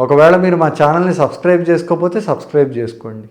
ఒకవేళ మీరు మా ఛానల్ని సబ్స్క్రైబ్ చేసుకోకపోతే సబ్స్క్రైబ్ చేసుకోండి.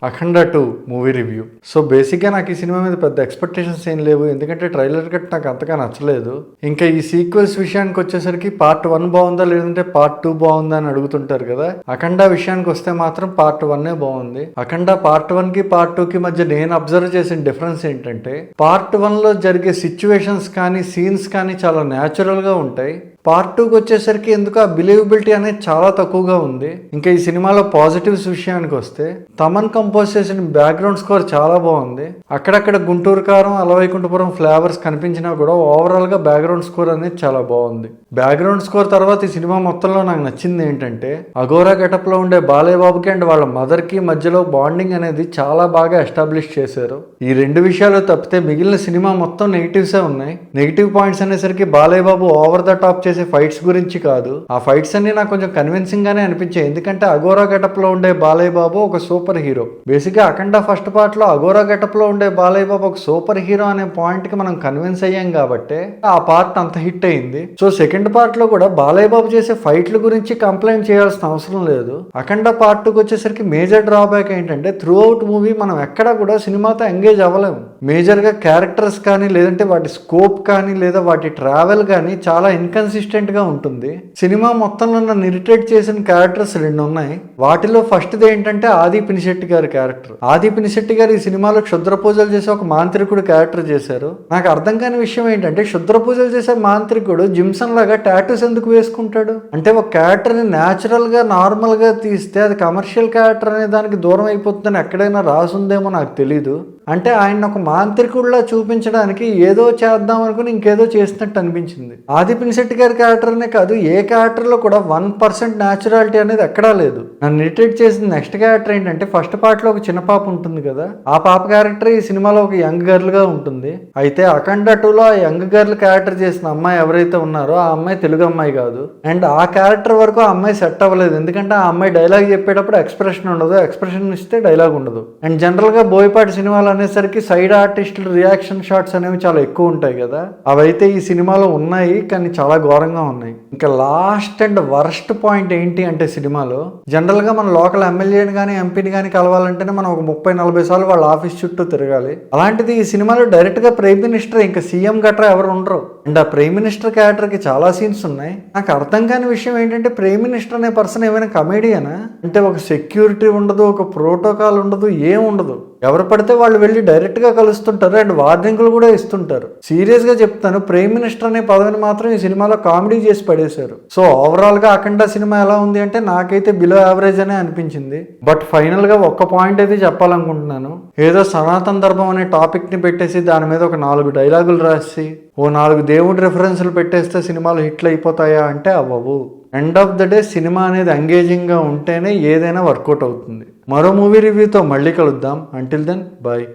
అఖండ 2 మూవీ రివ్యూ. సో బేసిక్గా నాకు ఈ సినిమా మీద పెద్ద ఎక్స్పెక్టేషన్స్ ఏం లేవు, ఎందుకంటే ట్రైలర్ కట్ నాకు అంతగా నచ్చలేదు. ఇంకా ఈ సీక్వెల్స్ విషయానికి వచ్చేసరికి పార్ట్ 1 బాగుందా లేదంటే పార్ట్ 2 బాగుందా అని అడుగుతుంటారు కదా. అఖండ విషయానికి వస్తే మాత్రం పార్ట్ 1 బాగుంది. అఖండ పార్ట్ 1కి పార్ట్ 2కి మధ్య నేను అబ్జర్వ్ చేసిన డిఫరెన్స్ ఏంటంటే, పార్ట్ 1లో జరిగే సిచ్యువేషన్స్ కానీ సీన్స్ కానీ చాలా న్యాచురల్గా ఉంటాయి. పార్ట్ 2కి వచ్చేసరికి ఎందుకు ఆ బిలీవబిలిటీ అనేది చాలా తక్కువగా ఉంది. ఇంకా ఈ సినిమాలో పాజిటివ్స్ విషయానికి వస్తే, తమన్ కంపోజ్ చేసిన బ్యాక్గ్రౌండ్ స్కోర్ చాలా బాగుంది. అక్కడక్కడ గుంటూరు కారం, అలవైకుంఠపురం ఫ్లేవర్స్ కనిపించినా కూడా ఓవరాల్గా బ్యాక్గ్రౌండ్ స్కోర్ అనేది చాలా బాగుంది. బ్యాక్గ్రౌండ్ స్కోర్ తర్వాత ఈ సినిమా మొత్తంలో నాకు నచ్చింది ఏంటంటే, అఘోరా గెటప్లో ఉండే బాలయ్య బాబుకి అండ్ వాళ్ళ మదర్కి మధ్యలో బాండింగ్ అనేది చాలా బాగా ఎస్టాబ్లిష్ చేశారు. ఈ రెండు విషయాలు తప్పితే మిగిలిన సినిమా మొత్తం నెగిటివ్సే ఉన్నాయి. నెగిటివ్ పాయింట్స్ అనేసరికి Balayya Babu over the top చేసే ఫైట్స్ గురించి కాదు, ఆ ఫైట్స్ అన్ని నాకు కొంచెం కన్విన్సింగ్ గానే అనిపించాయి. ఎందుకంటే అఘోరా గెటప్ లో ఉండే బాలయ్య బాబు ఒక సూపర్ హీరో. బేసిక్ గా అఖండ ఫస్ట్ పార్ట్ లో అఘోరా గెటప్ లో ఉండే బాలయ్య బాబు ఒక సూపర్ హీరో అనే పాయింట్ కి మనం కన్విన్స్ అయ్యాం కాబట్టి ఆ పార్ట్ అంత హిట్ అయింది. సో సెకండ్ పార్ట్ లో కూడా బాలయ్య బాబు చేసే ఫైట్ల గురించి కంప్లైంట్ చేయాల్సిన అవసరం లేదు. అఖండ పార్ట్ 2కి వచ్చేసరికి మేజర్ డ్రాబ్యాక్ ఏంటంటే, త్రూ అవుట్ మూవీ మనం ఎక్కడా కూడా సినిమాతో ఎంగేజ్ అవ్వలేము. మేజర్గా క్యారెక్టర్స్ కానీ, లేదంటే వాటి స్కోప్ కానీ, లేదా వాటి ట్రావెల్ కానీ చాలా ఇన్కన్సిస్టెంట్ గా ఉంటుంది. సినిమా మొత్తంలో నన్ను ఇరిటేట్ చేసిన క్యారెక్టర్స్ 2 ఉన్నాయి. వాటిలో ఫస్ట్ది ఏంటంటే ఆది పినిశెట్టి గారి క్యారెక్టర్. ఆది పినిశెట్టి గారు ఈ సినిమాలో క్షుద్ర పూజలు చేసే ఒక మాంత్రికుడు క్యారెక్టర్ చేశారు. నాకు అర్థం కాని విషయం ఏంటంటే, క్షుద్ర పూజలు చేసే మాంత్రికుడు జిమ్సన్ లాగా టాటూస్ ఎందుకు వేసుకుంటాడు? అంటే ఒక క్యారెక్టర్ ని న్యాచురల్ గా నార్మల్ గా తీస్తే అది కమర్షియల్ క్యారెక్టర్ అనే దానికి దూరం అయిపోతుందని ఎక్కడైనా రాసుందేమో నాకు తెలీదు. అంటే ఆయన ఒక మాంత్రికుడిలా చూపించడానికి ఏదో చేద్దాం అనుకుని ఇంకేదో చేసినట్టు అనిపించింది. ఆది పినిశెట్టి గారి క్యారెక్టర్నే కాదు, ఏ క్యారెక్టర్లో కూడా 1% న్యాచురాలిటీ అనేది ఎక్కడా లేదు. నన్ను ఇరిటేట్ చేసిన నెక్స్ట్ క్యారెక్టర్ ఏంటంటే, ఫస్ట్ పార్ట్లో ఒక చిన్న పాప ఉంటుంది కదా, ఆ పాప క్యారెక్టర్ ఈ సినిమాలో ఒక యంగ్ గర్ల్ గా ఉంటుంది. అయితే అఖండ 2లో ఆ యంగ్ గర్ల్ క్యారెక్టర్ చేసిన అమ్మాయి ఎవరైతే ఉన్నారో ఆ అమ్మాయి తెలుగు అమ్మాయి కాదు. అండ్ ఆ క్యారెక్టర్ వరకు ఆ అమ్మాయి సెట్ అవ్వలేదు. ఎందుకంటే ఆ అమ్మాయి డైలాగ్ చెప్పేటప్పుడు ఎక్స్ప్రెషన్ ఉండదు, ఎక్స్ప్రెషన్ ఇస్తే డైలాగ్ ఉండదు. అండ్ జనరల్ గా బోయపాటి సినిమాలు అనేసరికి సైడ్ ఆర్టిస్టులు రియాక్షన్ షాట్స్ అనేవి చాలా ఎక్కువ ఉంటాయి కదా, అవైతే ఈ సినిమాలో ఉన్నాయి కానీ చాలా ఘోరంగా ఉన్నాయి. ఇంకా లాస్ట్ అండ్ వర్స్ట్ పాయింట్ ఏంటి అంటే, సినిమాలో జనరల్ గా మన లోకల్ ఎమ్మెల్యేని కానీ ఎంపీని కానీ కలవాలంటేనే మనం ఒక 30-40 సార్లు వాళ్ళ ఆఫీస్ చుట్టూ తిరగాలి. అలాంటిది ఈ సినిమాలో డైరెక్ట్ గా ప్రైమ్ మినిస్టర్, ఇంకా సీఎం గట్రా ఎవరు ఉండరు. అండ్ ఆ ప్రైమ్ మినిస్టర్ క్యారెక్టర్ కి చాలా సీన్స్ ఉన్నాయి. నాకు అర్థం కాని విషయం ఏంటంటే, ప్రైమ్ మినిస్టర్ అనే పర్సన్ ఏమైనా కమేడియనా? అంటే ఒక సెక్యూరిటీ ఉండదు, ఒక ప్రోటోకాల్ ఉండదు, ఏం ఉండదు. ఎవరు పడితే వాళ్ళు వెళ్ళి డైరెక్ట్ గా కలుస్తుంటారు అండ్ వార్నింగ్లు కూడా ఇస్తుంటారు. సీరియస్ గా చెప్తాను, ప్రైమ్ మినిస్టర్ అనే పదవిని మాత్రం ఈ సినిమాలో కామెడీ చేసి పడేశారు. సో ఓవరాల్ గా అఖండ సినిమా ఎలా ఉంది అంటే, నాకైతే బిలో యావరేజ్ అనే అనిపించింది. బట్ ఫైనల్ గా ఒక్క పాయింట్ అయితే చెప్పాలనుకుంటున్నాను. ఏదో సనాతన ధర్మం అనే టాపిక్ ని పెట్టేసి దాని మీద ఒక 4 డైలాగులు రాసి ఓ 4 దేవుడి రెఫరెన్స్లు పెట్టేస్తే సినిమాలు హిట్లు అయిపోతాయా అంటే అవ్వవు. End of the day cinema అనేది ఎంగేజింగ్గా ఉంటేనే ఏదైనా వర్కౌట్ అవుతుంది. మరో మూవీ రివ్యూతో మళ్ళీ కలుద్దాం. Until then bye.